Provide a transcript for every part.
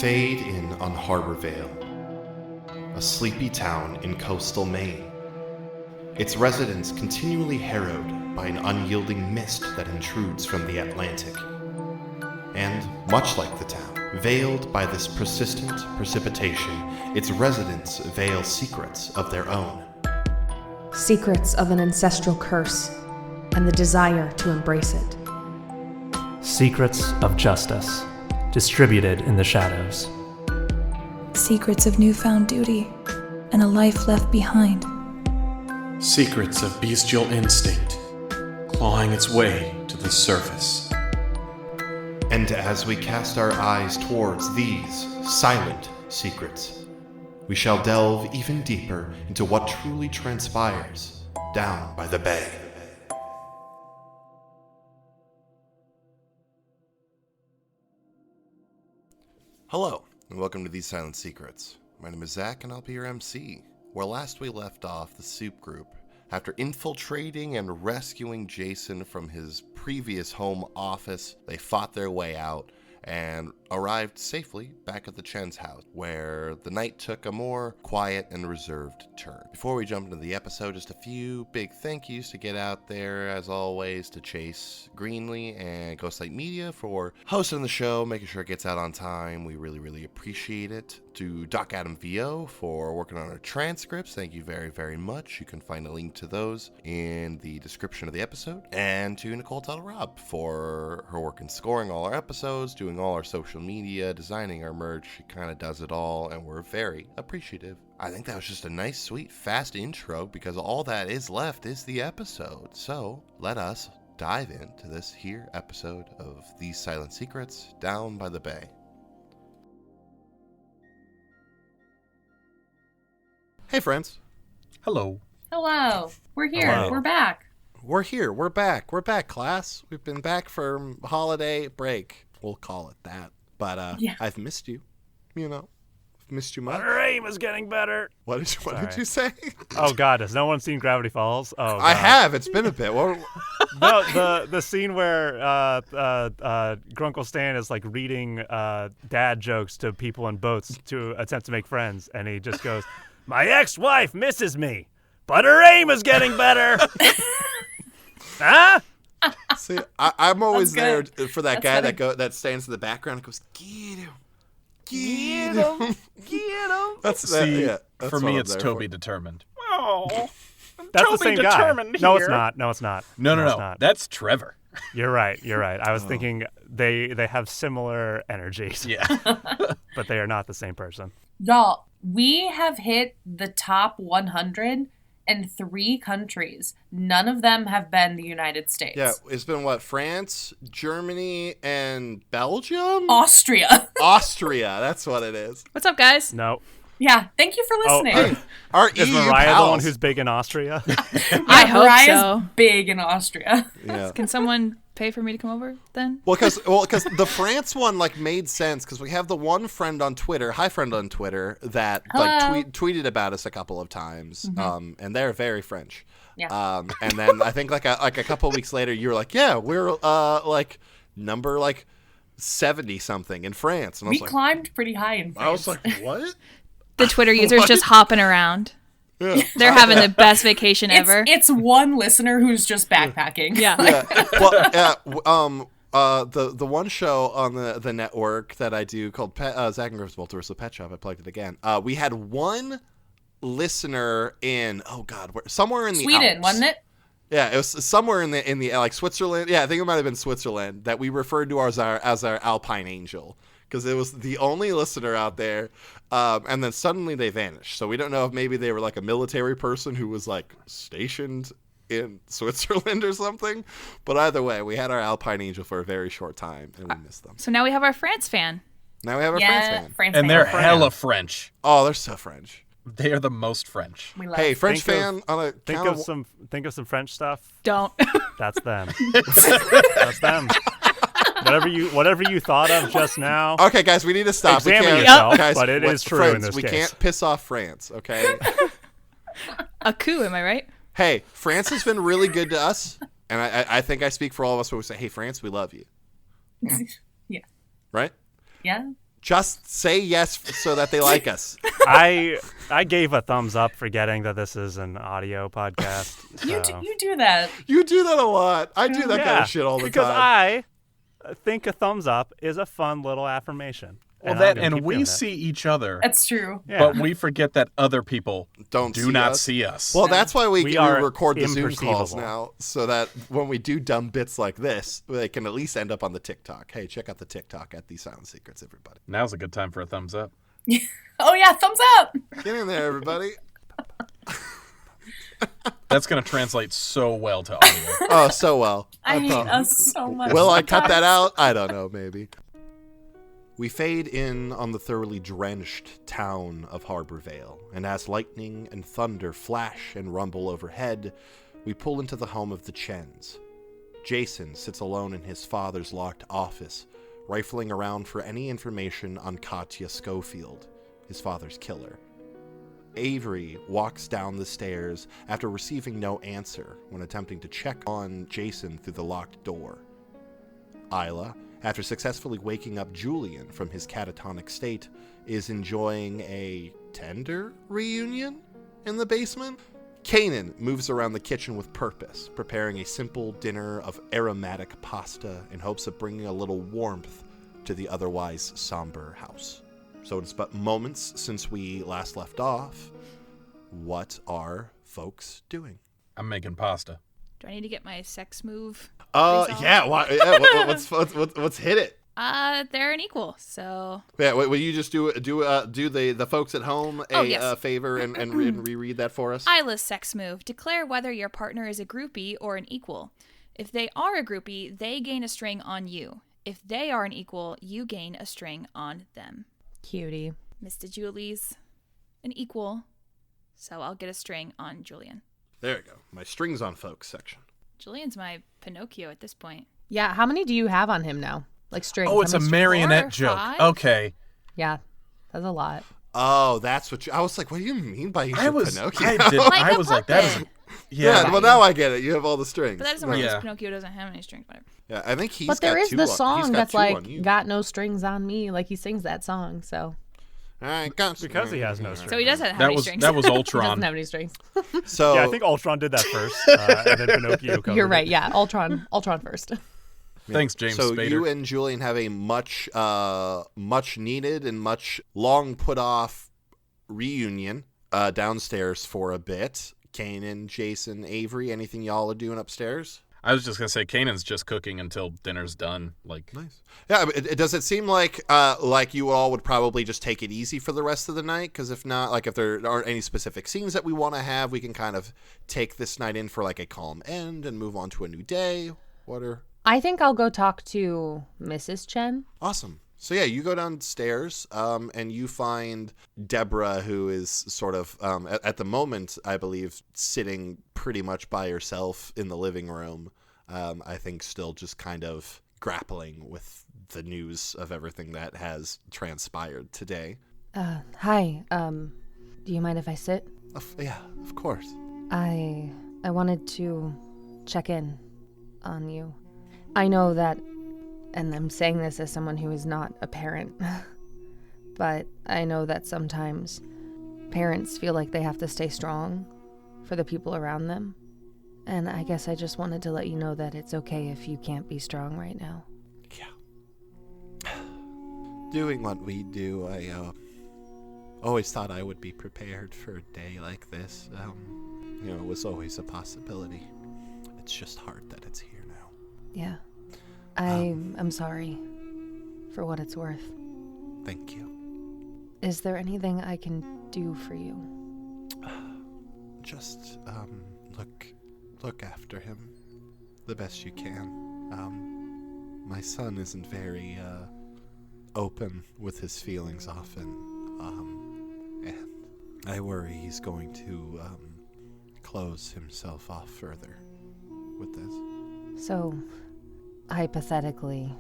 Fade in on Harbor Vale, a sleepy town in coastal Maine. Its residents continually harrowed by an unyielding mist that intrudes from the Atlantic. And, much like the town, veiled by this persistent precipitation, its residents veil secrets of their own. Secrets of an ancestral curse, and the desire to embrace it. Secrets of justice, distributed in the shadows. Secrets of newfound duty, and a life left behind. Secrets of bestial instinct, clawing its way to the surface. And as we cast our eyes towards these silent secrets, we shall delve even deeper into what truly transpires down by the bay. Hello, and welcome to These Silent Secrets. My name is Zach, and I'll be your MC. Where last we left off, the Soup Group, after infiltrating and rescuing Jason from his previous home office, they fought their way out and arrived safely back at the Chen's house, where the night took a more quiet and reserved turn. Before we jump into the episode, just a few big thank yous to get out there, as always, to Chase, Greenlee, and Ghostlight Media for hosting the show, making sure it gets out on time. We really appreciate it. To Doc Adam VO for working on our transcripts. Thank you very much. You can find a link to those in the description of the episode. And to Nicole Tuttle-Robb for her work in scoring all our episodes, doing all our social media, designing our merch. She kind of does it all, and we're very appreciative. I think that was just a nice, sweet, fast intro, because all that is left is the episode. So let us dive into this here episode of These Silent Secrets Down by the Bay. Hey, friends. Hello. Hello. We're here. Hello. We're back. We're here. We're back. We're back, class. We've been back for holiday break. We'll call it that. But Yeah. I've missed you. You know, I've missed you much. Our aim is getting better. What did you say? Oh God, has no one seen Gravity Falls? Oh, God. I have. It's been a bit. No, the scene where Grunkle Stan is like reading dad jokes to people in boats to attempt to make friends, and he just goes, "My ex-wife misses me, but her aim is getting better." Huh? See, I'm always there That's for that That's guy funny. that stands in the background and goes, "Get him, Get him, get him. That's See, yeah, that's for what me, I'm it's there Toby for. determined. Oh, that's the same guy. No, it's not. No, it's not. No, it's no. not. That's Trevor. You're right. I was thinking they have similar energies, Yeah. but they are not the same person. Y'all, we have hit the top 100 in 3 countries. None of them have been the United States. Yeah, it's been what? France, Germany, and Belgium? Austria. Austria, that's what it is. What's up, guys? No. Yeah, thank you for listening. Hey, our Is EU Mariah pals. the one who's big in Austria? I hope Mariah's so. big in Austria. Yeah. Can someone pay for me to come over then? Well, because the France one made sense because we have the one friend on Twitter, that Hello. tweeted about us a couple of times, and they're very French. Yeah. And then I think like a couple of weeks later, you were like, yeah, we're number 70 something in France, and I We was like, climbed pretty high in France. I was like, what? The Twitter users just hopping around. Yeah. They're having the best vacation ever. It's one listener who's just backpacking. Yeah. Well, the one show on the network that I do called Zach and Griff's Multiversal Pet Shop, I plugged it again. We had one listener in somewhere in the Sweden, Alps. wasn't it? Yeah, it was somewhere in the like Switzerland. Yeah, I think it might have been Switzerland that we referred to as our Alpine Angel, because it was the only listener out there. And then suddenly they vanished. So we don't know if maybe they were like a military person who was like stationed in Switzerland or something. But either way, we had our Alpine Angel for a very short time, and we missed them. So now we have our France fan. Now we have our France fan. France And fan. they're hella French. Oh, they're so French. They are the most French. We love. Hey, French Think fan on a Think count of some French stuff. Don't. That's them. That's them. Whatever you thought of just now. Okay, guys, we need to stop. Examine we can't, yourself, guys, but it is true friends, in this we case. can't piss off France, okay? A coup, am I right? Hey, France has been really good to us, and I think I speak for all of us when we say, hey, France, we love you. Yeah. Right? Yeah. Just say yes so that they like us. I gave a thumbs up forgetting that this is an audio podcast. You do that. You do that a lot. I do that kind Yeah, of shit all the because time. I think a thumbs up is a fun little affirmation. Well, I'm that gonna and keep we doing that. see each other, That's true. Yeah. but we forget that other people Don't do see not us. see us. Well, that's why we We are record the Zoom calls imperceivable. now, so that when we do dumb bits like this, they can at least end up on the TikTok. Hey, check out the TikTok at These Silent Secrets, everybody. Now's a good time for a thumbs up. Oh yeah, thumbs up. Get in there, everybody. That's going to translate so well to audio. Oh, so well. I hate thought- us so much. Will I cut that out? I don't know, maybe. We fade in on the thoroughly drenched town of Harborvale, and as lightning and thunder flash and rumble overhead, we pull into the home of the Chens. Jason sits alone in his father's locked office, rifling around for any information on Katya Schofield, his father's killer. Avery walks down the stairs after receiving no answer when attempting to check on Jason through the locked door. Isla, after successfully waking up Julian from his catatonic state, is enjoying a tender reunion in the basement. Kanan moves around the kitchen with purpose, preparing a simple dinner of aromatic pasta in hopes of bringing a little warmth to the otherwise somber house. So it's but moments since we last left off. What are folks doing? I'm making pasta. Do I need to get my sex move? Yeah. Let's hit it. They're an equal, so Yeah. Will you just do the folks at home yes. favor and reread that for us? Isla's sex move. Declare whether your partner is a groupie or an equal. If they are a groupie, they gain a string on you. If they are an equal, you gain a string on them. Cutie. Mr. Julie's an equal, so I'll get a string on Julian. There you go. My strings on folks section. Julian's my Pinocchio at this point. Yeah, how many do you have on him now? Like strings? Oh, it's How a many marionette 4 or joke. 5? Okay. Yeah, that's a lot. Oh, that's what I was like. What do you mean by I was Pinocchio? I was like, that is puppet. Yeah, well now I get it. You have all the strings. But that doesn't work because Yeah. Pinocchio doesn't have any strings, whatever. Yeah, I think he's But there got is two the on- he's song got that's two on like, you. got no strings on me. Like he sings that song, so. I got Because he has no So he doesn't have That any was strings. that was He doesn't Ultron. have any strings. So Yeah, I think Ultron did that first, and then Pinocchio covered You're right, it. yeah. Ultron first. Thanks, James so Spader. you and Julian have a much needed and much long put off reunion downstairs for a bit. Kanan, Jason, Avery, anything y'all are doing upstairs? I was just gonna say, Kanan's just cooking until dinner's done. Like, Nice. Yeah, but does it seem like you all would probably just take it easy for the rest of the night? Because if not, like if there aren't any specific scenes that we want to have, we can kind of take this night in for like a calm end and move on to a new day. What are... I think I'll go talk to Mrs. Chen. Awesome. So yeah, you go downstairs and you find Deborah, who is sort of, at the moment, I believe, sitting pretty much by herself in the living room. I think still just kind of grappling with the news of everything that has transpired today. Hi, do you mind if I sit? Yeah, of course. I wanted to check in on you. I know that, and I'm saying this as someone who is not a parent, but I know that sometimes parents feel like they have to stay strong for the people around them. And I guess I just wanted to let you know that it's okay if you can't be strong right now. Yeah. Doing what we do, I always thought I would be prepared for a day like this. It was always a possibility. It's just hard that it's here now. Yeah. I'm sorry for what it's worth. Thank you. Is there anything I can do for you? Just look after him the best you can. My son isn't very open with his feelings often, and I worry he's going to close himself off further with this. So, hypothetically,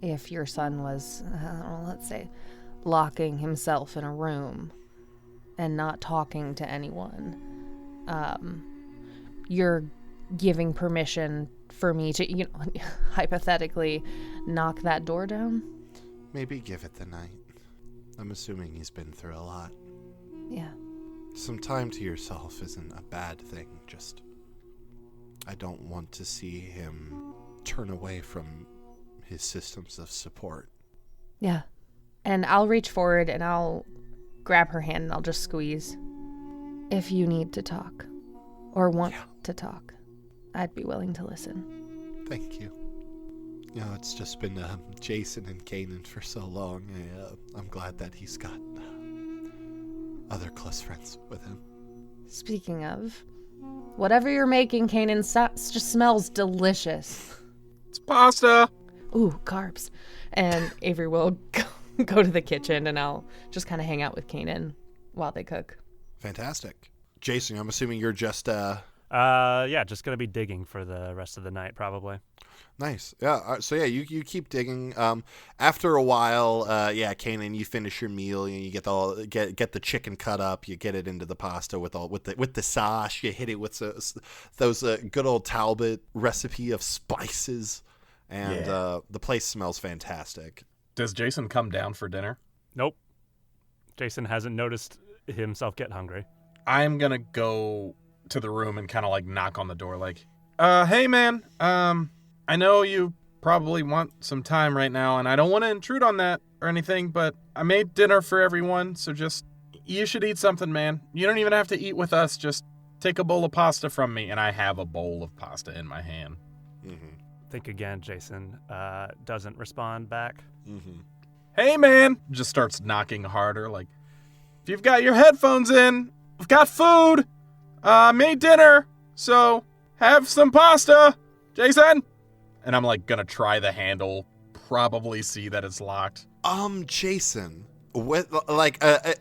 if your son was, let's say, locking himself in a room and not talking to anyone, you're giving permission for me to, hypothetically knock that door down? maybe give it the night. I'm assuming he's been through a lot. Yeah. Some time to yourself isn't a bad thing, just I don't want to see him turn away from his systems of support. Yeah. And I'll reach forward and I'll grab her hand and I'll just squeeze. If you need to talk or want to talk, I'd be willing to listen. Thank you. You know, it's just been Jason and Kanan for so long. I'm glad that he's got other close friends with him. Speaking of, whatever you're making, Kanan, just smells delicious. It's pasta. Ooh, carbs. And Avery will go to the kitchen and I'll just kind of hang out with Kanan while they cook. Fantastic. Jason, I'm assuming you're just Yeah, just gonna be digging for the rest of the night, probably. Nice. Yeah. So yeah, you keep digging. After a while, Kanan, you finish your meal and you get the chicken cut up. You get it into the pasta with the sauce. You hit it with those good old Talbot recipe of spices, and the place smells fantastic. Does Jason come down for dinner? Nope. Jason hasn't noticed himself get hungry. I'm gonna go to the room and kind of like knock on the door, like, hey man, I know you probably want some time right now, and I don't want to intrude on that or anything, but I made dinner for everyone, so you should eat something, man. You don't even have to eat with us. Just take a bowl of pasta from me, and I have a bowl of pasta in my hand. Mm-hmm. Think again, Jason. Doesn't respond back. Mm-hmm. Hey man, just starts knocking harder, like, if you've got your headphones in, I've got food. Made dinner, so have some pasta, Jason. And I'm like gonna try the handle, probably see that it's locked. Jason, what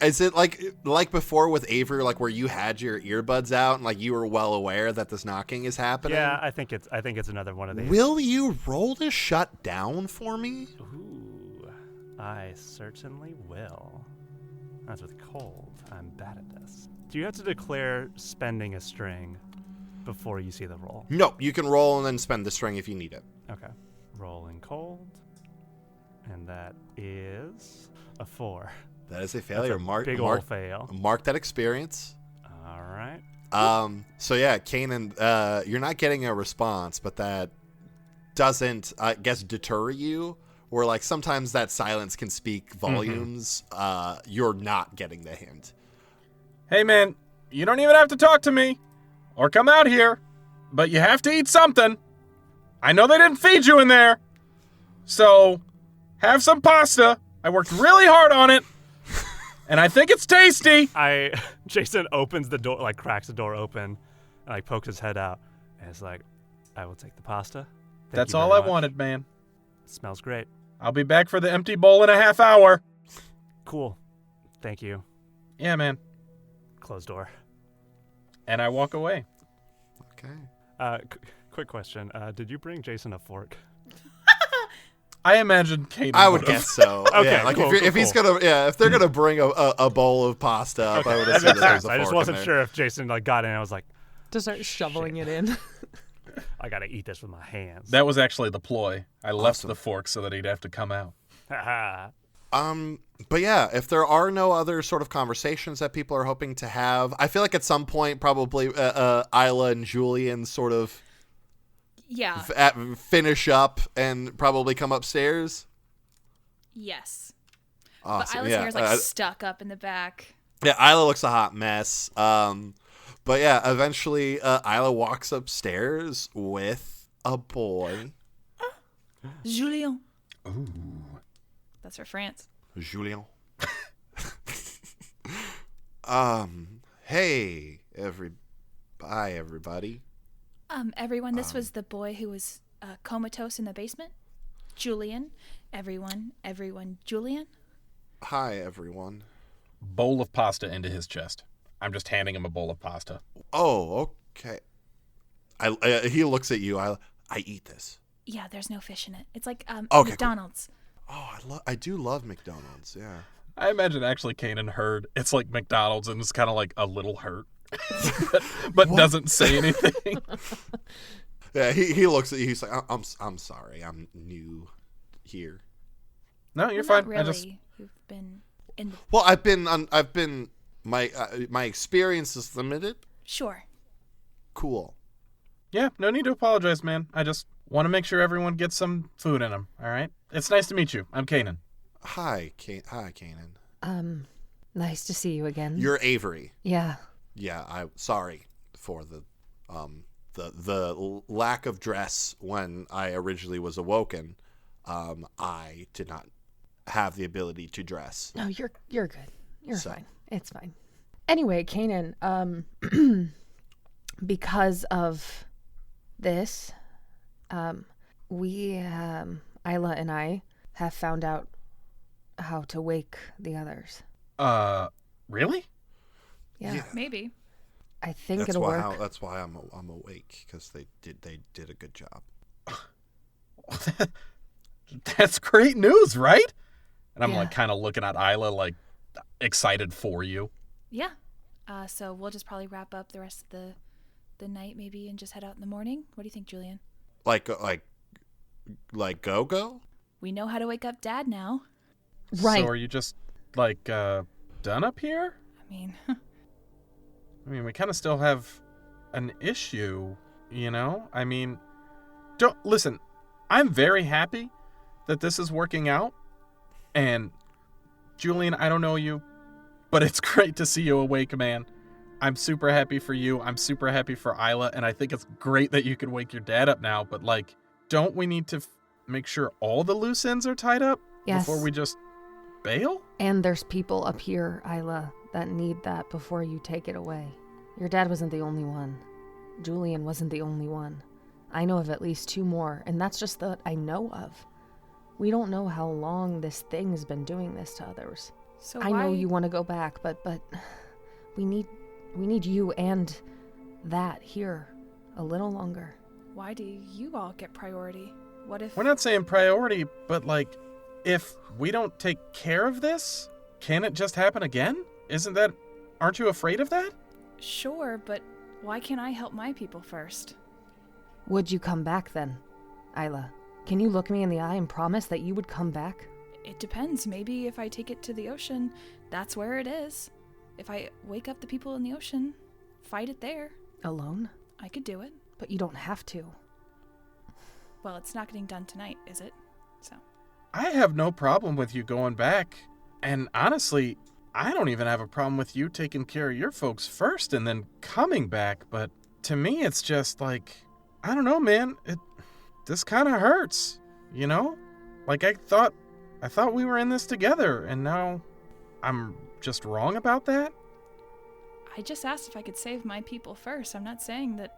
is it like before with Avery, like where you had your earbuds out and like you were well aware that this knocking is happening? Yeah, I think it's another one of these. Will you roll to shut down for me? Ooh, I certainly will. As with cold, I'm bad at this. Do you have to declare spending a string before you see the roll? No, you can roll and then spend the string if you need it. Okay. Rolling cold. And that is a 4. That is a failure. Big old fail. Mark that experience. All right. So yeah, Kanan, you're not getting a response, but that doesn't, I guess, deter you. Or like sometimes that silence can speak volumes. Mm-hmm. You're not getting the hint. Hey man, you don't even have to talk to me or come out here, but you have to eat something. I know they didn't feed you in there, so have some pasta. I worked really hard on it, and I think it's tasty. Jason opens the door, like cracks the door open, and like pokes his head out, and it's like, I will take the pasta. That's all I wanted, man. It smells great. I'll be back for the empty bowl in a half hour. Cool. Thank you. Yeah, man. Closed door. And I walk away. Okay. Quick question. Did you bring Jason a fork? I imagine Kanan I would guess so. Okay, yeah, like cool, if they're gonna bring a bowl of pasta up, I would assume that there's a fork. I just wasn't sure if Jason like got in. I was like, to start shoveling it in. I gotta eat this with my hands. That was actually the ploy. I left the fork so that he'd have to come out. But yeah, if there are no other sort of conversations that people are hoping to have, I feel like at some point probably Isla and Julian sort of finish up and probably come upstairs. Yes. Awesome. But Isla's hair's like stuck up in the back. Yeah, Isla looks a hot mess. But yeah, eventually Isla walks upstairs with a boy. Julien. Ooh. That's for France. Julien. Hey, bye, everybody. Everyone, this was the boy who was comatose in the basement. Julien. Everyone, Julien. Hi, everyone. Bowl of pasta into his chest. I'm just handing him a bowl of pasta. Oh, okay. He looks at you. I eat this. Yeah, there's no fish in it. It's like okay, McDonald's. Cool. Oh, I do love McDonald's. Yeah. I imagine actually Kanan heard it's like McDonald's and it's kind of like a little hurt, but doesn't say anything. Yeah, he looks at you. He's like, I'm sorry. I'm new here. No, you're Well, fine. not really. You've been in the... Well, my experience is limited. Sure. Cool. Yeah, no need to apologize, man. I just want to make sure everyone gets some food in them, all right? It's nice to meet you. I'm Kanan. Hi, Kanan. Nice to see you again. You're Avery. Yeah. Yeah, I'm sorry for the lack of dress when I originally was awoken. I did not have the ability to dress. No, you're good. You're So. fine. It's fine. Anyway, Kanan, because of this, we, Isla and I, have found out how to wake the others. Really? Yeah. Maybe. I think That's it'll why work. that's why I'm awake, because they did a good job. That's great news, right? And I'm Yeah. like kind of looking at Isla like excited for you. Yeah. So we'll just probably wrap up the rest of the night maybe and just head out in the morning. What do you think, Julian? Like go? We know how to wake up Dad now. Right. So are you just like done up here? I mean, I mean, we kind of still have an issue, you know? I mean, don't listen. I'm very happy that this is working out. And Julian, I don't know you, but it's great to see you awake, man. I'm super happy for you. I'm super happy for Isla, and I think it's great that you could wake your dad up now, but like, don't we need to make sure all the loose ends are tied up Yes. before we just bail? And there's people up here, Isla, that need that before you take it away. Your dad wasn't the only one. Julian wasn't the only one. I know of at least 2 more, and that's just that I know of. We don't know how long this thing's been doing this to others. so I why... know you want to go back, but we need you and that here a little longer. Why do you all get priority? What if... We're not saying priority, but like, if we don't take care of this, can it just happen again? Aren't you afraid of that? Sure, but why can't I help my people first? Would you come back then, Isla? Can you look me in the eye and promise that you would come back? It depends. Maybe if I take it to the ocean, that's where it is. If I wake up the people in the ocean, fight it there, Alone? I could do it. But you don't have to. Well, it's not getting done tonight, is it? So, I have no problem with you going back. And honestly, I don't even have a problem with you taking care of your folks first and then coming back. But to me, it's just like, I don't know, man. This kind of hurts, you know? Like I thought we were in this together, and now I'm just wrong about that? I just asked if I could save my people first. I'm not saying that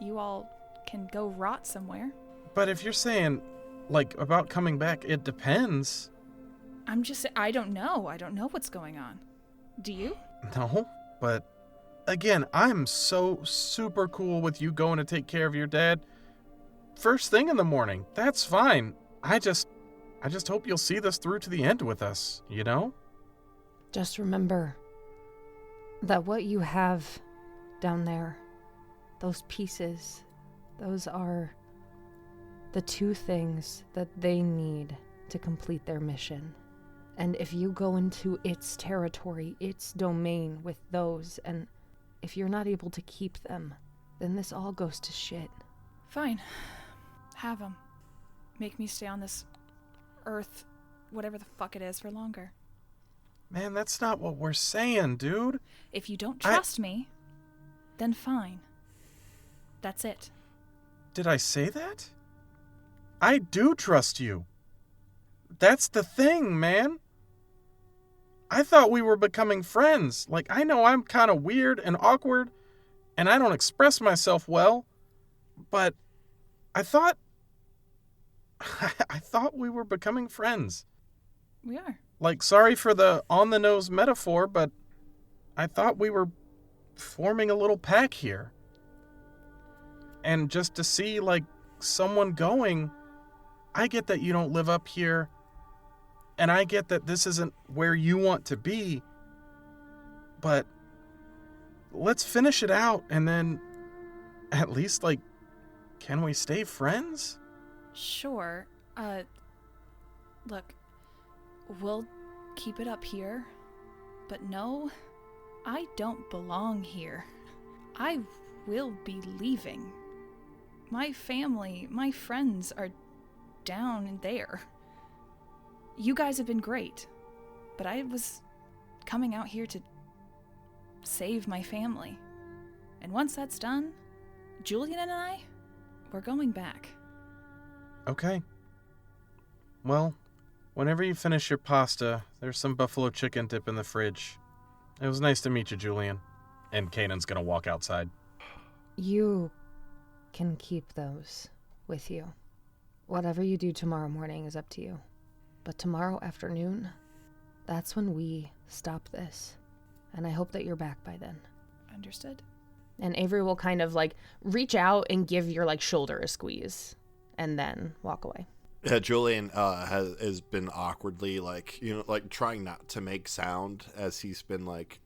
you all can go rot somewhere. But if you're saying, like, about coming back, it depends. I don't know. I don't know what's going on. Do you? No, but again, I'm so super cool with you going to take care of your dad first thing in the morning. That's fine. I just hope you'll see this through to the end with us, you know? Just remember that what you have down there, those pieces, those are the 2 things that they need to complete their mission. And if you go into its territory, its domain with those, and if you're not able to keep them, then this all goes to shit. Fine. Have them. Make me stay on this earth, whatever the fuck it is, for longer. Man, that's not what we're saying, dude. If you don't trust me, then fine. That's it. Did I say that? I do trust you. That's the thing, man. I thought we were becoming friends. Like, I know I'm kind of weird and awkward, and I don't express myself well, but I thought we were becoming friends. We are. Like, sorry for the on-the-nose metaphor, but I thought we were forming a little pack here. And just to see, like, someone going, I get that you don't live up here, and I get that this isn't where you want to be, but let's finish it out, and then at least, like, can we stay friends? Sure. Look, we'll keep it up here. But no, I don't belong here. I will be leaving. My family, my friends are down there. You guys have been great, but I was coming out here to save my family. And once that's done, Julian and I, we're going back. Okay. Well, whenever you finish your pasta, there's some buffalo chicken dip in the fridge. It was nice to meet you, Julian. And Kanan's gonna walk outside. You can keep those with you. Whatever you do tomorrow morning is up to you. But tomorrow afternoon, that's when we stop this. And I hope that you're back by then. Understood. And Avery will kind of like reach out and give your like shoulder a squeeze and then walk away. Yeah, Julian has been awkwardly like, like trying not to make sound as he's been like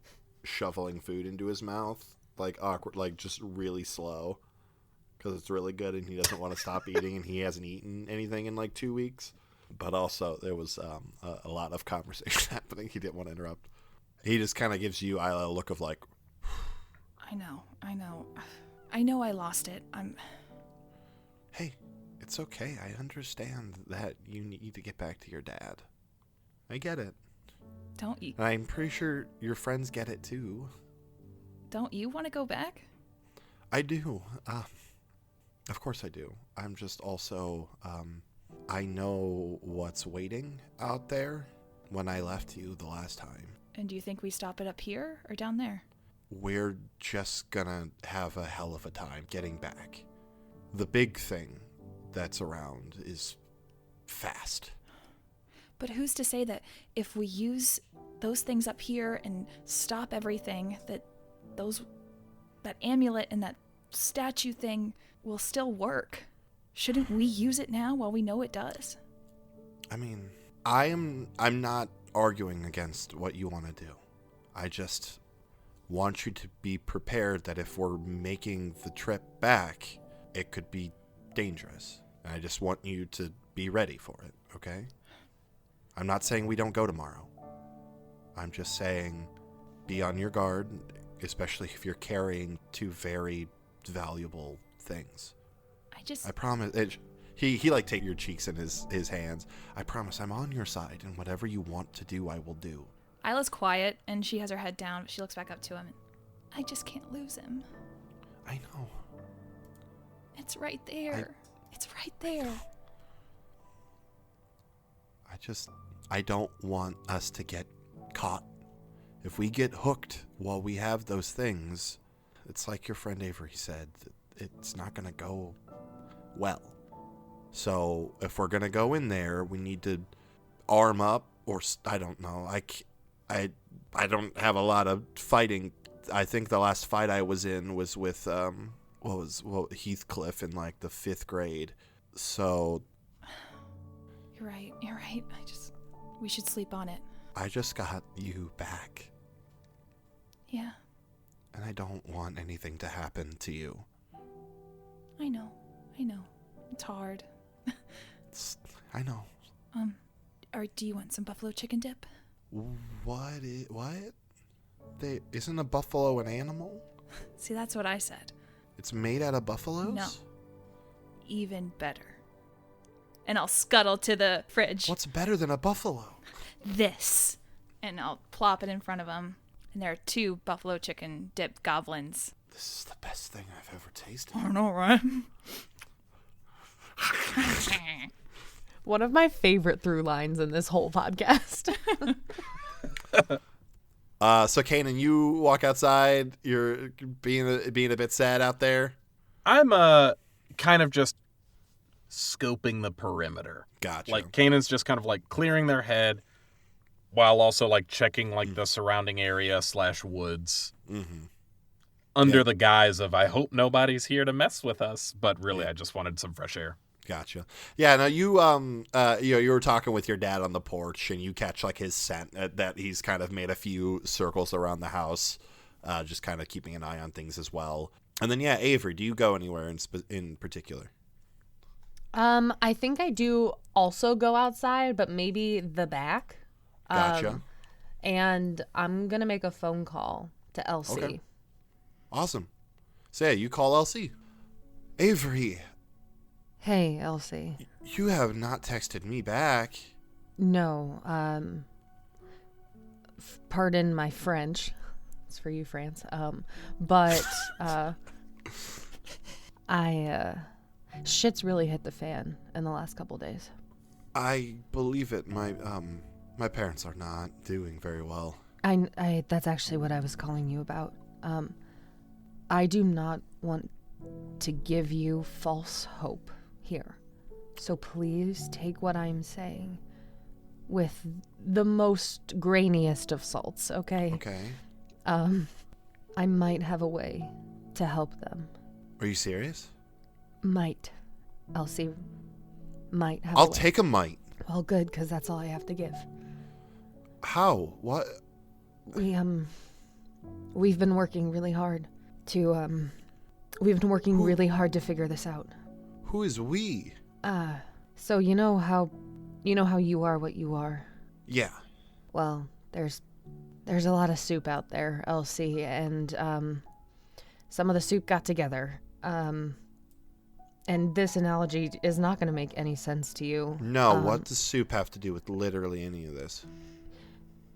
shoveling food into his mouth, like awkward, like just really slow because it's really good and he doesn't want to stop eating and he hasn't eaten anything in like 2 weeks. But also there was a lot of conversation happening. He didn't want to interrupt. He just kind of gives you, Isla, a look of like, I know. I know I lost it. Hey, it's okay. I understand that you need to get back to your dad. I get it. Don't you? I'm pretty sure your friends get it too. Don't you want to go back? I do. Of course I do. I'm just also, I know what's waiting out there when I left you the last time. And do you think we stop it up here or down there? We're just gonna have a hell of a time getting back. The big thing that's around is fast. But who's to say that if we use those things up here and stop everything, that amulet and that statue thing will still work? Shouldn't we use it now while we know it does? I mean, I'm not arguing against what you want to do. I just want you to be prepared that if we're making the trip back, it could be dangerous. And I just want you to be ready for it, okay? I'm not saying we don't go tomorrow. I'm just saying be on your guard, especially if you're carrying two very valuable things. I promise. He like take your cheeks in his hands. I promise I'm on your side, and whatever you want to do, I will do. Isla's quiet, and she has her head down, but she looks back up to him. I just can't lose him. I know. It's right there. It's right there. I don't want us to get caught. If we get hooked while we have those things, it's like your friend Avery said, it's not going to go well. So if we're going to go in there, we need to arm up, or I don't know. I don't have a lot of fighting. I think the last fight I was in was with Heathcliff in like the 5th grade. So You're right. We should sleep on it. I just got you back. Yeah. And I don't want anything to happen to you. I know. It's hard. I know. Or do you want some buffalo chicken dip? What? Isn't a buffalo an animal? See, that's what I said. It's made out of buffaloes? No. Even better. And I'll scuttle to the fridge. What's better than a buffalo? This. And I'll plop it in front of him. And there are 2 buffalo chicken dip goblins. This is the best thing I've ever tasted. I know, right? One of my favorite through lines in this whole podcast. So Kanan, you walk outside. You're being a bit sad out there. I'm kind of just scoping the perimeter. Gotcha. Like Kanan's just kind of like clearing their head, while also like checking like the surrounding area / woods. Mm-hmm. Under the guise of I hope nobody's here to mess with us, but really I just wanted some fresh air. Gotcha. Yeah, no, you were talking with your dad on the porch, and you catch like his scent that he's kind of made a few circles around the house, just kind of keeping an eye on things as well. And then Avery, do you go anywhere in particular? I think I do also go outside, but maybe the back. Gotcha. And I'm going to make a phone call to Elsie. Okay. Awesome. So yeah, you call Elsie. Avery, Hey, Elsie. you have not texted me back. No, pardon my French. It's for you, France. But shit's really hit the fan in the last couple days. I believe it. My parents are not doing very well. I that's actually what I was calling you about. I do not want to give you false hope here. So please take what I'm saying with the most grainiest of salts, okay? Okay. I might have a way to help them. Are you serious? Might. Elsie might have I'll a way. take a mite. Well, good, because that's all I have to give. How? What? We've been working really hard to, really hard to figure this out. Who is we? So you know how you are what you are? Yeah. Well, there's a lot of soup out there, Elsie, and some of the soup got together. And this analogy is not going to make any sense to you. No, what does soup have to do with literally any of this?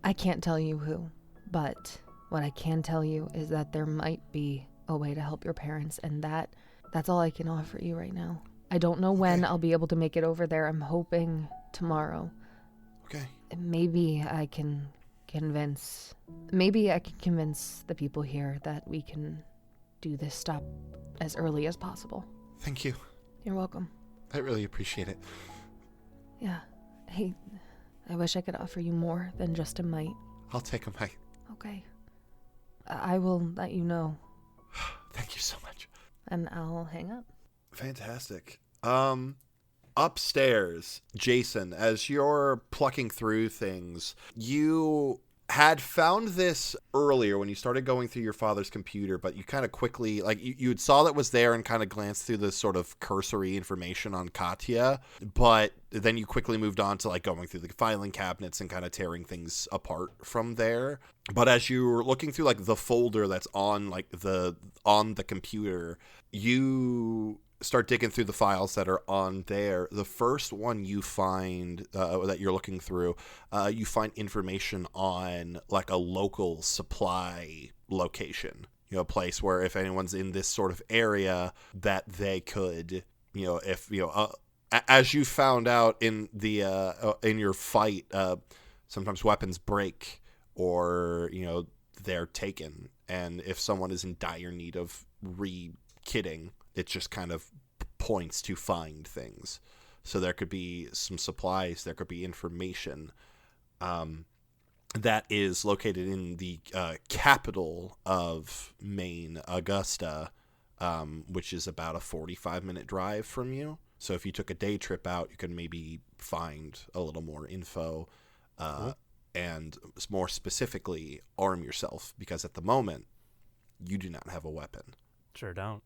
I can't tell you who, but what I can tell you is that there might be a way to help your parents, and that's all I can offer you right now. I don't know when I'll be able to make it over there. I'm hoping tomorrow. Okay. Maybe I can convince the people here that we can do this stop as early as possible. Thank you. You're welcome. I really appreciate it. Yeah. Hey, I wish I could offer you more than just a mite. I'll take a mite. Okay. I will let you know. Thank you so much. And I'll hang up. Fantastic. Upstairs, Jason, as you're plucking through things, you had found this earlier when you started going through your father's computer, but you kind of quickly, like, you saw that was there and kind of glanced through the sort of cursory information on Katya, but then you quickly moved on to, like, going through the filing cabinets and kind of tearing things apart from there. But as you were looking through, like, the folder that's on, like, on the computer, you start digging through the files that are on there. The first one you find that you're looking through, you find information on like a local supply location, a place where if anyone's in this sort of area that they could, as you found out in the in your fight, sometimes weapons break or they're taken, and if someone is in dire need of re-kitting, it just kind of points to find things. So there could be some supplies, there could be information that is located in the capital of Maine, Augusta, which is about a 45-minute drive from you. So if you took a day trip out, you could maybe find a little more info and more specifically arm yourself, because at the moment you do not have a weapon. Sure don't.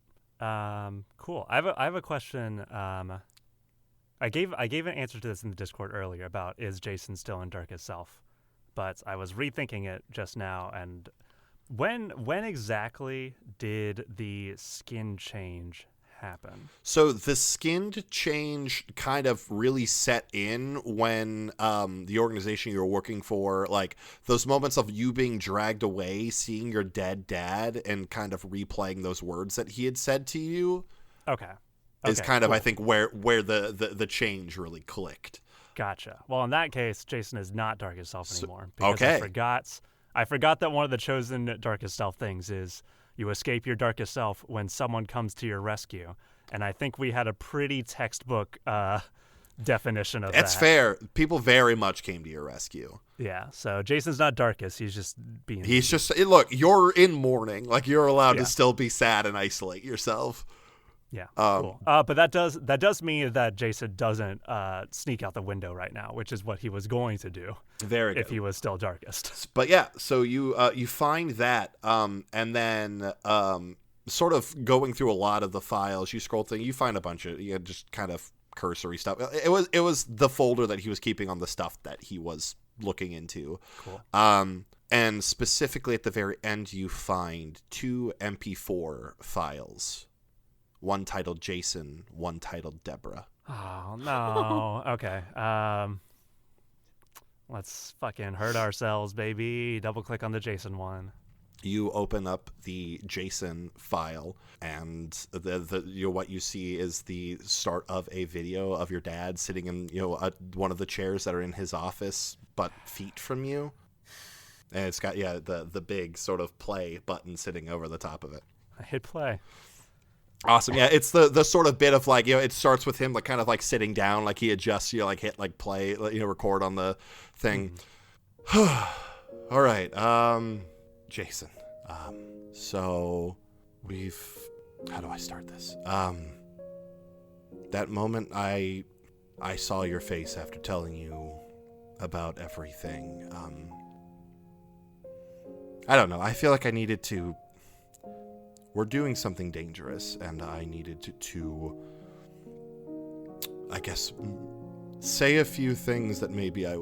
Cool. I have a question. I gave an answer to this in the Discord earlier about, is Jason still in Darkest Self? But I was rethinking it just now, and when exactly did the skin change happen? So the skin change kind of really set in when the organization you were working for, like those moments of you being dragged away, seeing your dead dad and kind of replaying those words that he had said to you. Okay. Is kind of, cool. I think, where the change really clicked. Gotcha. Well, in that case, Jason is not Darkest Self anymore. Because okay. I forgot that one of the chosen Darkest Self things is you escape your Darkest Self when someone comes to your rescue. And I think we had a pretty textbook definition of that. It's fair. People very much came to your rescue. Yeah, so Jason's not Darkest. He's just being... Look, you're in mourning. Like, you're allowed to still be sad and isolate yourself. Yeah, cool. But that does mean that Jason doesn't sneak out the window right now, which is what he was going to do. Very good. If he was still Darkest. But yeah, so you find that, and then sort of going through a lot of the files, you scroll through, you find a bunch of just kind of cursory stuff. It was the folder that he was keeping on the stuff that he was looking into. Cool. And specifically at the very end, you find 2 MP4 files. One titled Jason, one titled Deborah. Oh, no. Okay. Let's fucking hurt ourselves, baby. Double click on the Jason one. You open up the Jason file, and what you see is the start of a video of your dad sitting in one of the chairs that are in his office, but feet from you. And it's got the big sort of play button sitting over the top of it. I hit play. Awesome. Yeah, it's the sort of bit of like, it starts with him like kind of like sitting down, like he adjusts, like hit like play, record on the thing. All right. Jason. So how do I start this? That moment I saw your face after telling you about everything. I don't know. I feel like I needed to. We're doing something dangerous, and I needed to, I guess, say a few things that maybe I've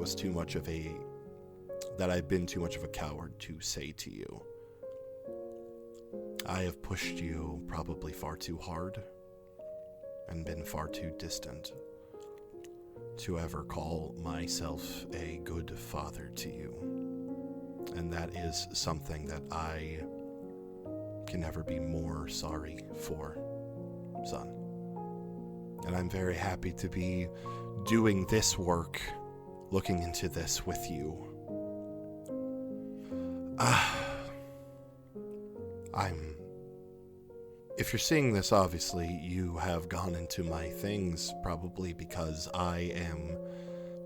been too much of a coward to say to you. I have pushed you probably far too hard and been far too distant to ever call myself a good father to you. And that is something that I can never be more sorry for, son. And I'm very happy to be doing this work, looking into this with you. If you're seeing this, obviously, you have gone into my things, probably because I am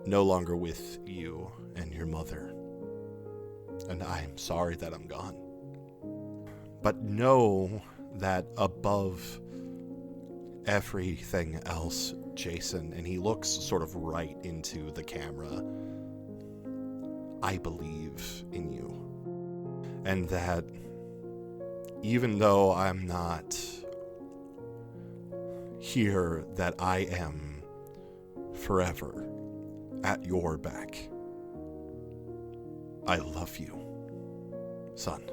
no longer with you and your mother. And I'm sorry that I'm gone. But know that above everything else, Jason, and he looks sort of right into the camera, I believe in you. And that even though I'm not here, that I am forever at your back. I love you, son.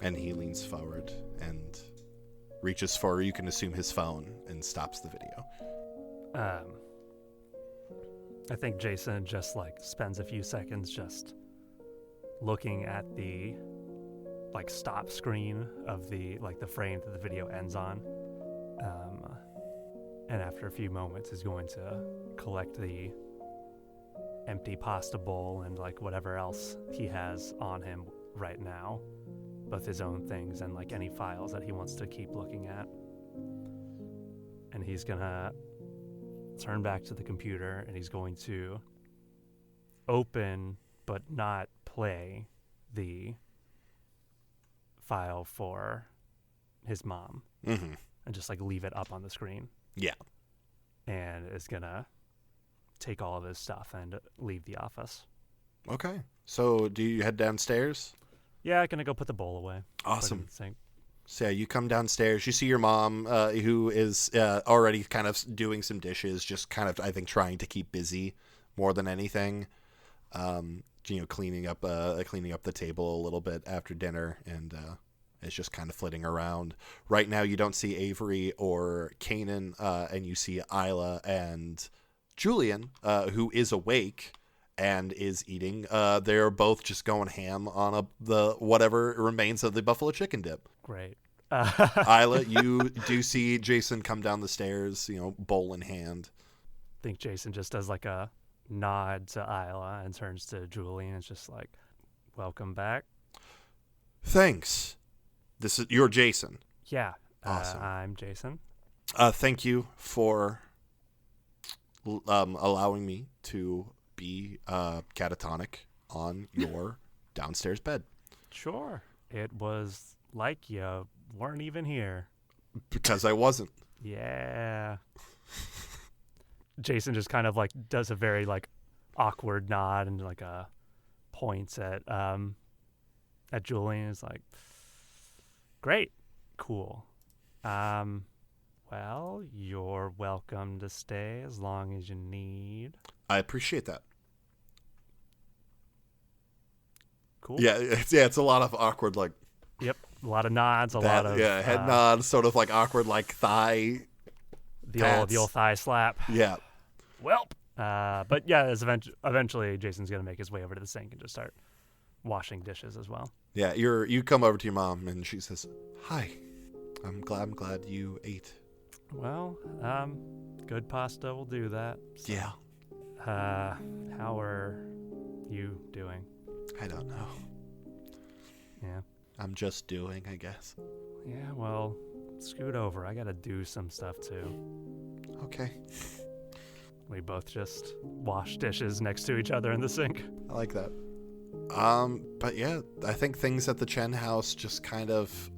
And he leans forward and reaches for, you can assume, his phone, and stops the video. I think Jason just spends a few seconds just looking at the stop screen of the frame that the video ends on. And after a few moments is going to collect the empty pasta bowl and whatever else he has on him right now, both his own things and any files that he wants to keep looking at. And he's gonna turn back to the computer and he's going to open but not play the file for his mom. Mm-hmm. And just leave it up on the screen. Yeah. And is gonna take all of his stuff and leave the office. Okay. So do you head downstairs? Yeah, gonna go put the bowl away. Awesome. Sink. So yeah, you come downstairs. You see your mom, who is already kind of doing some dishes, just kind of, I think, trying to keep busy more than anything. Cleaning up the table a little bit after dinner, and is just kind of flitting around. Right now, you don't see Avery or Kanan, and you see Isla and Julian, who is awake and is eating. They're both just going ham on the whatever remains of the buffalo chicken dip. Great. Isla, you do see Jason come down the stairs, bowl in hand. I think Jason just does a nod to Isla and turns to Julian and it's just welcome back. Thanks. You're Jason. Yeah. Awesome. I'm Jason. Thank you for allowing me to be catatonic on your downstairs bed. Sure. It was like you weren't even here. Because I wasn't. Yeah. Jason just kind of does a very awkward nod and points at Julian. Is great, cool. Well, you're welcome to stay as long as you need. I appreciate that. cool. Yeah, it's a lot of awkward, like... Yep, a lot of nods, head nods, sort of like awkward, like thigh... The old thigh slap. Yeah. Welp. But yeah, eventually Jason's going to make his way over to the sink and just start washing dishes as well. Yeah, you come over to your mom, and she says, "Hi, I'm glad you ate." Well, good pasta will do that. So, Yeah. how are you doing? I don't know. Yeah. I'm just doing, I guess. Yeah, well, scoot over. I got to do some stuff too. Okay. We both just wash dishes next to each other in the sink. I like that. But yeah, I think things at the Chen house just kind of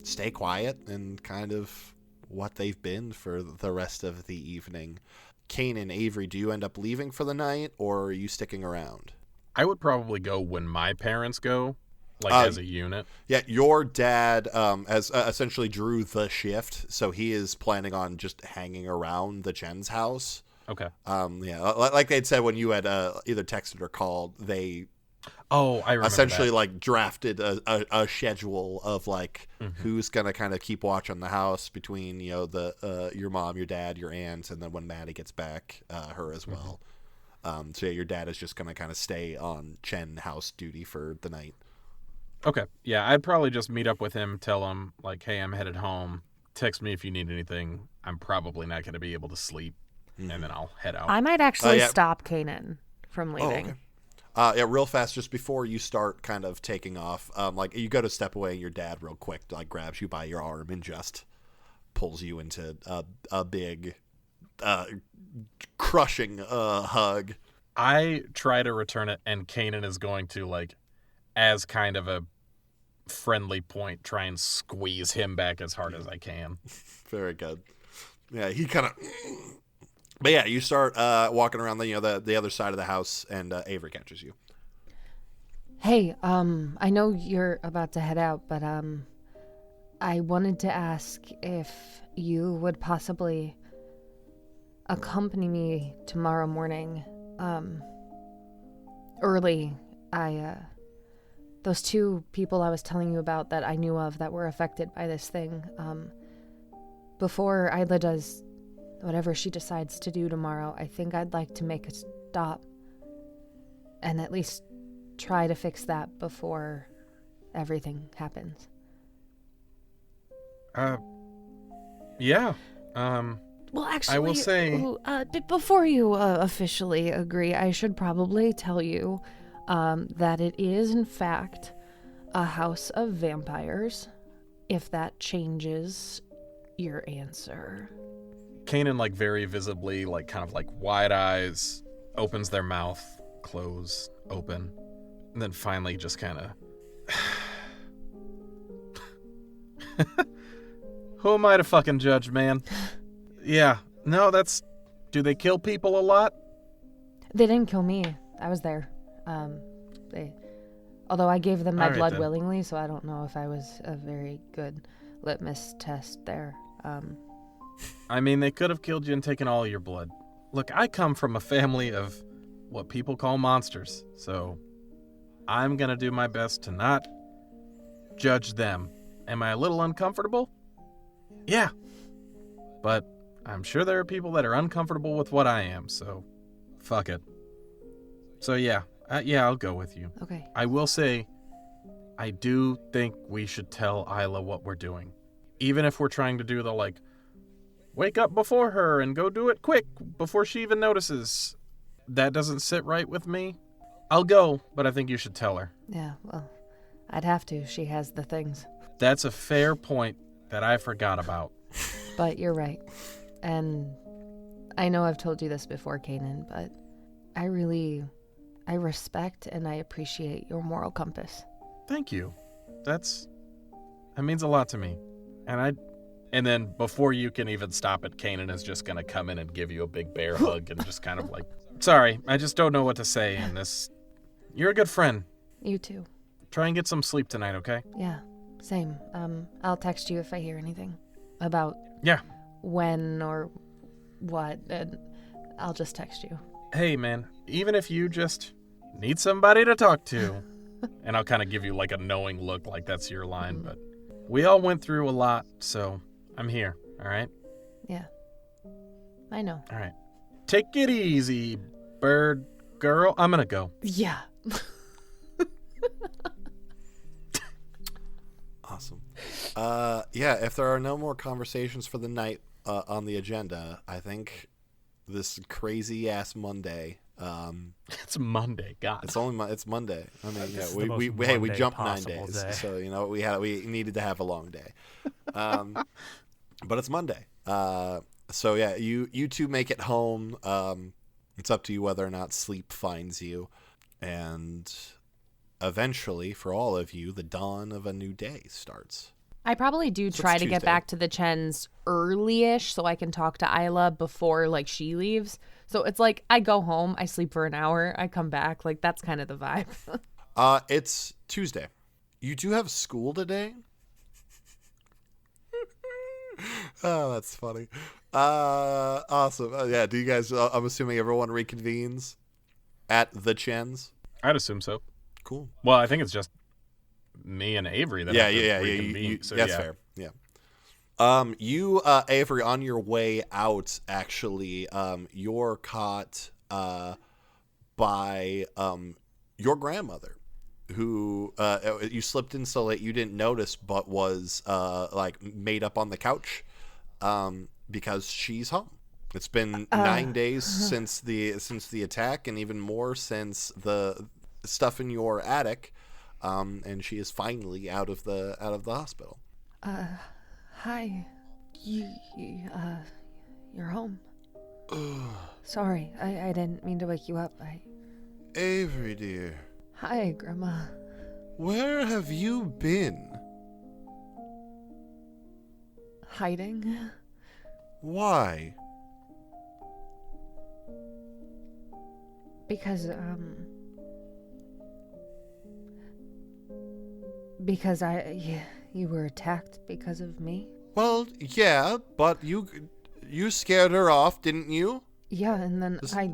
stay quiet and kind of what they've been for the rest of the evening. Kanan, Avery, do you end up leaving for the night, or are you sticking around? I would probably go when my parents go, as a unit. Yeah, your dad has essentially drew the shift, so he is planning on just hanging around the Chen's house. Okay. Yeah, like they'd said when you had either texted or called, they I remember essentially that. drafted a schedule of who's gonna kind of keep watch on the house between your mom, your dad, your aunt, and then when Maddie gets back, her as well. So yeah, your dad is just gonna kind of stay on Chen house duty for the night. Okay. Yeah, I'd probably just meet up with him, tell him hey, I'm headed home. Text me if you need anything. I'm probably not gonna be able to sleep. And then I'll head out. I might actually stop Kanan from leaving. Oh, okay. Yeah, real fast, just before you start kind of taking off, you go to step away, and your dad real quick grabs you by your arm and just pulls you into a big, crushing hug. I try to return it, and Kanan is going to, as kind of a friendly point, try and squeeze him back as hard as I can. Very good. Yeah, he kind of... But yeah, you start walking around the other side of the house, and Avery catches you. Hey, I know you're about to head out, but I wanted to ask if you would possibly accompany me tomorrow morning, early. Those two people I was telling you about that I knew of that were affected by this thing, before Isla does whatever she decides to do tomorrow, I think I'd like to make a stop and at least try to fix that before everything happens. Yeah. Well, actually, I will say... before you officially agree, I should probably tell you that it is, in fact, a house of vampires, if that changes your answer. Kanan, very visibly, wide eyes, opens their mouth, close, open, and then finally just kind of... Who am I to fucking judge, man? Yeah, no, do they kill people a lot? They didn't kill me. I was there. Although I gave them my blood then. willingly, so I don't know if I was a very good litmus test there. I mean, they could have killed you and taken all your blood. Look, I come from a family of what people call monsters, so I'm gonna do my best to not judge them. Am I a little uncomfortable? Yeah. But I'm sure there are people that are uncomfortable with what I am, so fuck it. So yeah, I'll go with you. Okay. I will say, I do think we should tell Isla what we're doing. Even if we're trying to do the, wake up before her and go do it quick before she even notices. That doesn't sit right with me. I'll go, but I think you should tell her. Yeah, well, I'd have to. She has the things. That's a fair point that I forgot about. But you're right. And I know I've told you this before, Kanan, but I respect and I appreciate your moral compass. Thank you. That means a lot to me. And then before you can even stop it, Kanan is just going to come in and give you a big bear hug and just kind of sorry, I just don't know what to say in this. You're a good friend. You too. Try and get some sleep tonight, okay? Yeah, same. I'll text you if I hear anything about when or what, and I'll just text you. Hey, man, even if you just need somebody to talk to. And I'll kind of give you like a knowing look, like that's your line. But we all went through a lot, so I'm here, all right? Yeah. I know. All right. Take it easy, bird girl. I'm going to go. Yeah. Awesome. Yeah, if there are no more conversations for the night on the agenda, I think this crazy ass Monday. It's Monday, God. It's Monday. I mean, This is yeah, the we most jumped 9 possible days, day. so we needed to have a long day. But it's Monday. So yeah, you two make it home. It's up to you whether or not sleep finds you, and eventually, for all of you, the dawn of a new day starts. I probably do So try it's to get Tuesday. back to the Chens early-ish so I can talk to Isla before like she leaves. So it's like I go home, I sleep for an hour, I come back. Like that's kind of the vibe. It's Tuesday. You do have school today? Oh, that's funny. Awesome. Yeah, do you guys, I'm assuming everyone reconvenes at the Chens? I'd assume so. Cool. Well, I think it's just me and Avery that have to reconvene. So, that's yeah. fair. Yeah. You, Avery, on your way out, actually, you're caught by your grandmother, who you slipped in so late you didn't notice, but was like made up on the couch because she's home. It's been 9 days since the attack, and even more since the stuff in your attic, and she is finally out of the hospital. Hi. You're home. Sorry, I didn't mean to wake you up. Avery, dear, Hi, Grandma. where have you been? Hiding? Why? Because you were attacked because of me? Well, yeah, but you scared her off, didn't you? Yeah, and then I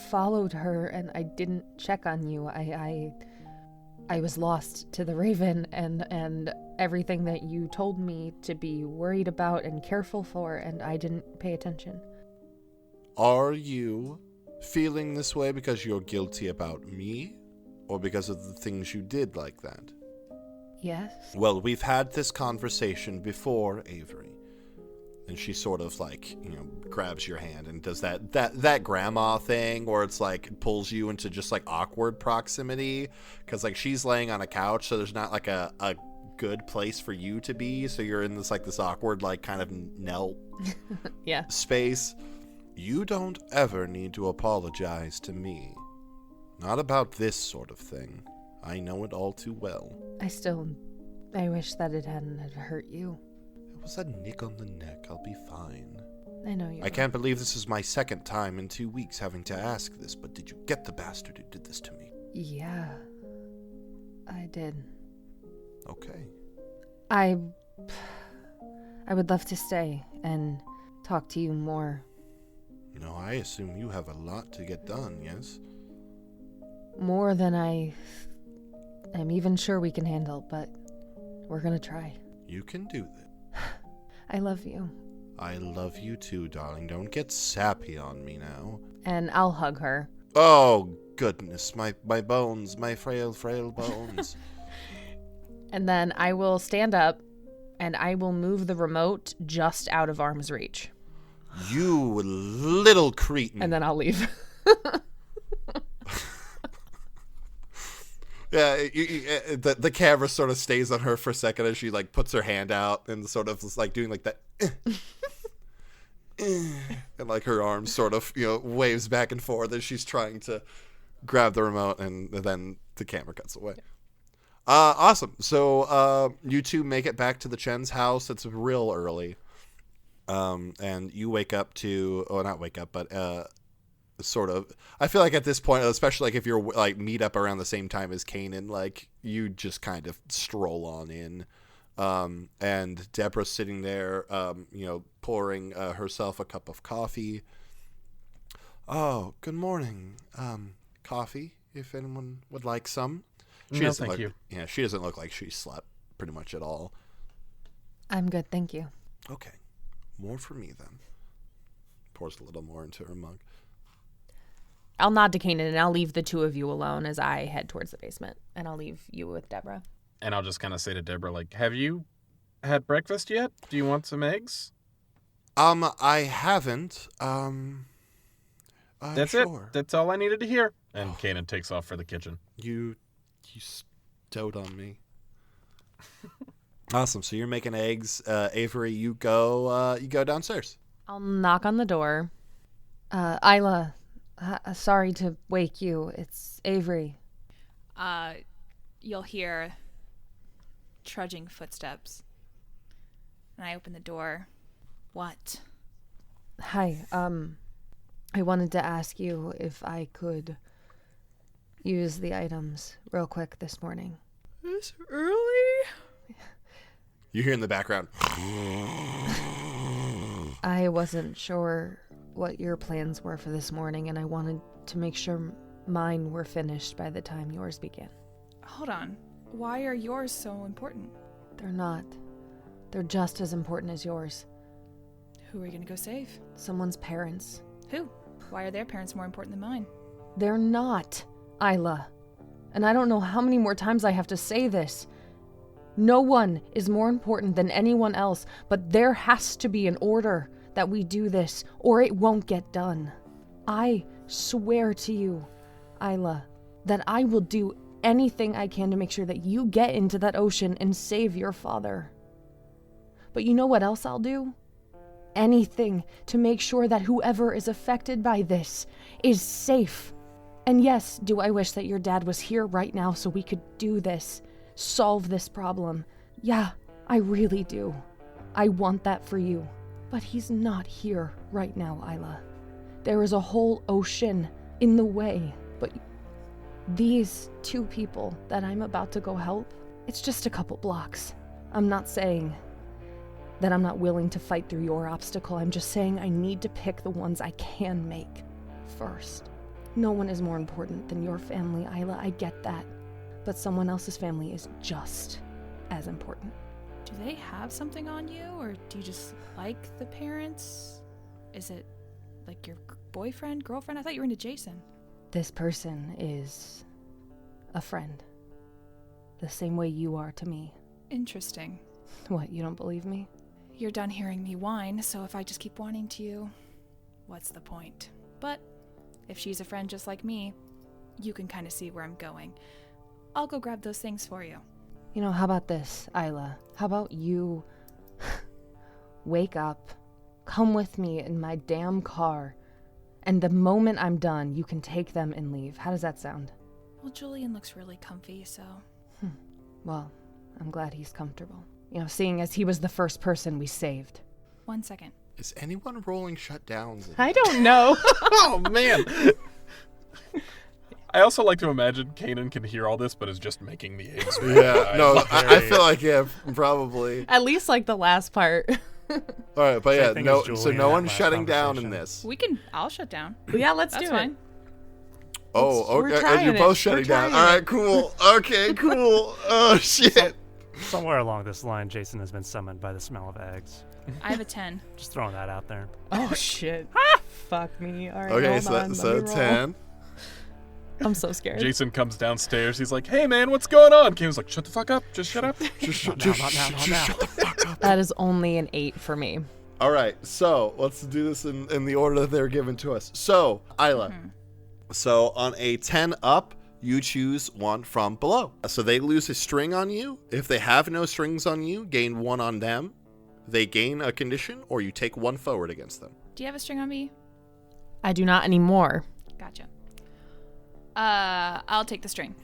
followed her and I didn't check on you. I was lost to the Raven and everything that you told me to be worried about and careful for, and I didn't pay attention. Are you feeling this way because you're guilty about me, or because of the things you did like that? Yes? Well, we've had this conversation before, Avery. And she sort of like, grabs your hand and does that grandma thing where it's like pulls you into just like awkward proximity, because like she's laying on a couch, so there's not like a good place for you to be, so you're in this awkward like kind of knelt Yeah. space. You don't ever need to apologize to me. Not about this sort of thing. I know it all too well. I wish that it hadn't hurt you. It was a nick on the neck. I'll be fine. I know you. I can't believe this is my second time in 2 weeks having to ask this, but did you get the bastard who did this to me? Yeah. I did. Okay. I would love to stay and talk to you more. No, I assume you have a lot to get done, yes? More than I am even sure we can handle, but we're gonna try. You can do that. I love you. I love you too, darling. Don't get sappy on me now. And I'll hug her. Oh, goodness. My bones. My frail bones. And then I will stand up and I will move the remote just out of arm's reach. You little cretin. And then I'll leave. Yeah, the camera sort of stays on her for a second as she like puts her hand out and sort of is like doing like that, and like her arm sort of waves back and forth as she's trying to grab the remote, and then the camera cuts away. Awesome. So you two make it back to the Chen's house. It's real early, and you wake up to not wake up, but sort of, I feel like at this point, especially like if you're like meet up around the same time as Kanan, like you just kind of stroll on in, and Deborah's sitting there, pouring herself a cup of coffee. Oh, good morning. Coffee? if anyone would like some. No, thank you. Yeah, she doesn't look like she slept pretty much at all. I'm good, thank you. Okay, more for me then. Pours a little more into her mug. I'll nod to Kanan and I'll leave the two of you alone as I head towards the basement. And I'll leave you with Deborah. And I'll just kind of say to Deborah, like, have you had breakfast yet? Do you want some eggs? I haven't. That's sure. it. That's all I needed to hear. And Kanan takes off for the kitchen. You stowed on me. Awesome. So you're making eggs. Avery, you go downstairs. I'll knock on the door. Isla, sorry to wake you. It's Avery. You'll hear trudging footsteps. And I open the door. What? Hi, I wanted to ask you if I could use the items real quick this morning. This early? You hear in the background. I wasn't sure what your plans were for this morning, and I wanted to make sure mine were finished by the time yours began. Hold on. Why are yours so important? They're not. They're just as important as yours. Who are you gonna go save? Someone's parents. Who? Why are their parents more important than mine? They're not, Isla. And I don't know how many more times I have to say this. No one is more important than anyone else, but there has to be an order that we do this, or it won't get done. I swear to you, Isla, that I will do anything I can to make sure that you get into that ocean and save your father. But you know what else I'll do? Anything to make sure that whoever is affected by this is safe. And yes, do I wish that your dad was here right now so we could do this, solve this problem. Yeah, I really do. I want that for you. But he's not here right now, Isla. There is a whole ocean in the way. But these two people that I'm about to go help, it's just a couple blocks. I'm not saying that I'm not willing to fight through your obstacle. I'm just saying I need to pick the ones I can make first. No one is more important than your family, Isla. I get that. But someone else's family is just as important. Do they have something on you, or do you just like the parents? Is it like your boyfriend, girlfriend? I thought you were into Jason. This person is a friend. The same way you are to me. Interesting. What, you don't believe me? You're done hearing me whine, so if I just keep whining to you, what's the point? But if she's a friend just like me, you can kind of see where I'm going. I'll go grab those things for you. You know, how about this, Isla? How about you wake up, come with me in my damn car, and the moment I'm done, you can take them and leave. How does that sound? Well, Julian looks really comfy, so... Well, I'm glad he's comfortable. You know, seeing as he was the first person we saved. 1 second. Is anyone rolling shutdowns? I don't know. Oh, man. I also like to imagine Kanan can hear all this, but is just making the eggs. Yeah, no, I feel like, yeah, probably. At least like the last part. All right, but yeah, thing no, as Julie so in no that one's last shutting down in conversation. this. I'll shut down. Yeah, let's That's do fine. it. Oh, We're okay, trying you're it. both shutting We're down. trying All right, cool. Okay, cool. Oh, shit. Somewhere along this line, Jason has been summoned by the smell of eggs. I have a 10. Just throwing that out there. Oh, shit. Fuck me. All right, Okay, hold so, on. so Let me roll. 10. I'm so scared. Jason comes downstairs. He's like, hey, man, what's going on? Kanan's like, shut the fuck up. Just shut up. Just shut Not now. the fuck up. That is only an 8 for me. All right, so let's do this in the order that they're given to us. So, Isla. So on a 10 up, you choose one from below. So they lose a string on you. If they have no strings on you, gain 1 on them. They gain a condition, or you take 1 forward against them. Do you have a string on me? I do not anymore. Gotcha. I'll take the string.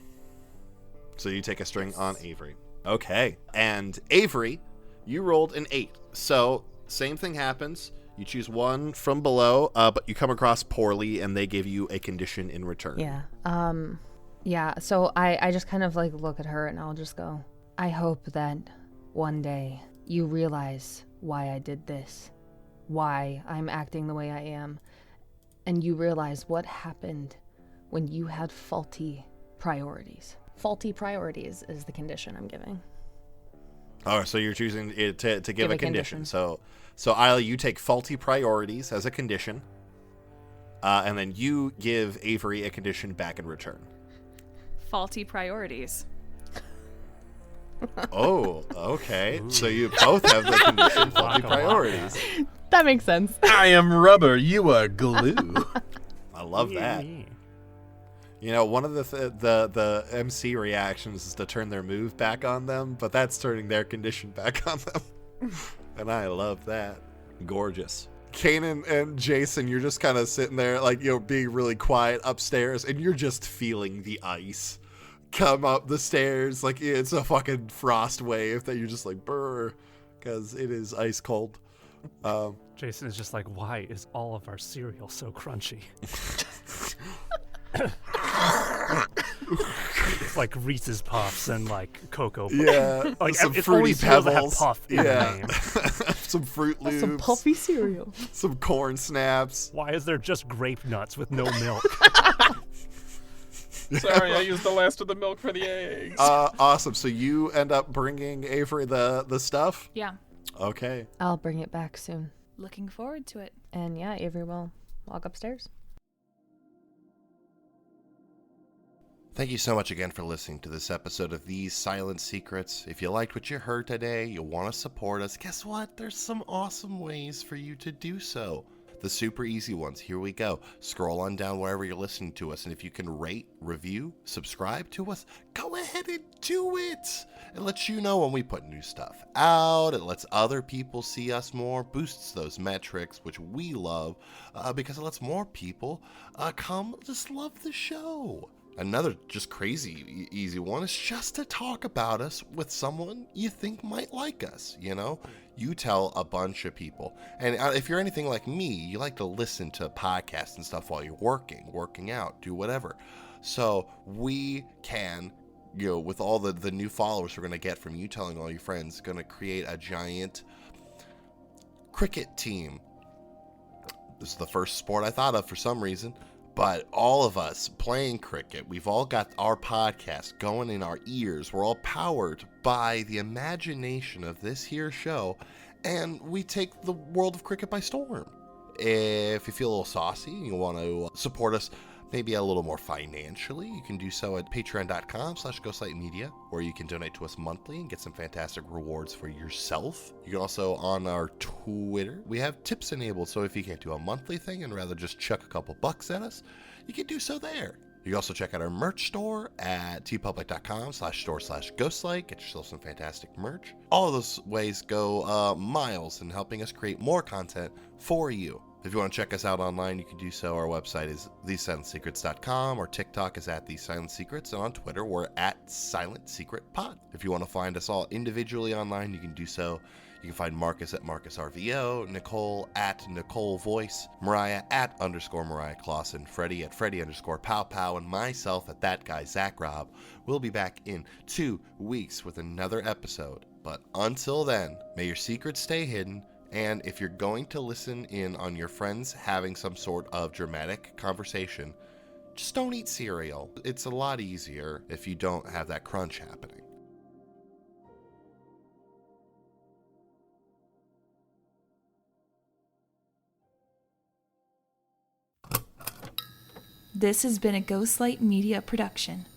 So you take a string on Avery. Okay. And Avery, you rolled an 8. So same thing happens. You choose 1 from below, but you come across poorly, and they give you a condition in return. Yeah. Yeah, so I just kind of like look at her and I'll just go, I hope that one day you realize why I did this, why I'm acting the way I am, and you realize what happened when you had faulty priorities. Faulty priorities is the condition I'm giving. Oh, so you're choosing to give a condition. So Isla, you take faulty priorities as a condition, and then you give Avery a condition back in return. Faulty priorities. Oh, okay. So you both have the condition faulty priorities. That makes sense. I am rubber, you are glue. I love that. You know, one of the MC reactions is to turn their move back on them, but that's turning their condition back on them. And I love that. Gorgeous. Kanan and Jason, you're just kind of sitting there, like, you know, being really quiet upstairs, and you're just feeling the ice come up the stairs. Like, it's a fucking frost wave that you're just like, brr, because it is ice cold. Jason is just like, why is all of our cereal so crunchy? It's like Reese's Puffs and like Cocoa Puffs. Yeah, like some it fruity always feels to have pebbles. puff in the name. Some Fruit Loops. Some puffy cereal. Some corn snaps. Why is there just grape nuts with no milk? Sorry, I used the last of the milk for the eggs. Awesome. So you end up bringing Avery the stuff? Yeah. Okay. I'll bring it back soon. Looking forward to it. And yeah, Avery will walk upstairs. Thank you so much again for listening to this episode of These Silent Secrets. If you liked what you heard today, you want to support us, guess what? There's some awesome ways for you to do so. The super easy ones. Here we go. Scroll on down wherever you're listening to us, and if you can rate, review, subscribe to us, go ahead and do it. It lets you know when we put new stuff out. It lets other people see us more, boosts those metrics, which we love, because it lets more people come just love the show. Another just crazy easy one is just to talk about us with someone you think might like us, you know? You tell a bunch of people. And if you're anything like me, you like to listen to podcasts and stuff while you're working out, do whatever. So we can, you know, with all the new followers we're going to get from you telling all your friends, going to create a giant cricket team. This is the first sport I thought of for some reason. But all of us playing cricket, we've all got our podcast going in our ears. We're all powered by the imagination of this here show, and we take the world of cricket by storm. If you feel a little saucy and you want to support us maybe a little more financially, you can do so at patreon.com/ghostlightmedia, where you can donate to us monthly and get some fantastic rewards for yourself. You can also, on our Twitter, we have tips enabled, so if you can't do a monthly thing and rather just chuck a couple bucks at us, you can do so there. You can also check out our merch store at tpublic.com/store/ghostlight. Get yourself some fantastic merch. All of those ways go miles in helping us create more content for you. If you want to check us out online, you can do so. Our website is thesilentsecrets.com. Our TikTok is at These Silent Secrets, and on Twitter, we're at Silent Secret Pod. If you want to find us all individually online, you can do so. You can find Marcus at MarcusRVO, Nicole at Nicole Voice, Mariah at _Mariah Clawson, Freddie at Freddie_Pow, and myself at that guy Zach Robb. We'll be back in 2 weeks with another episode. But until then, may your secrets stay hidden. And if you're going to listen in on your friends having some sort of dramatic conversation, just don't eat cereal. It's a lot easier if you don't have that crunch happening. This has been a Ghostlight Media production.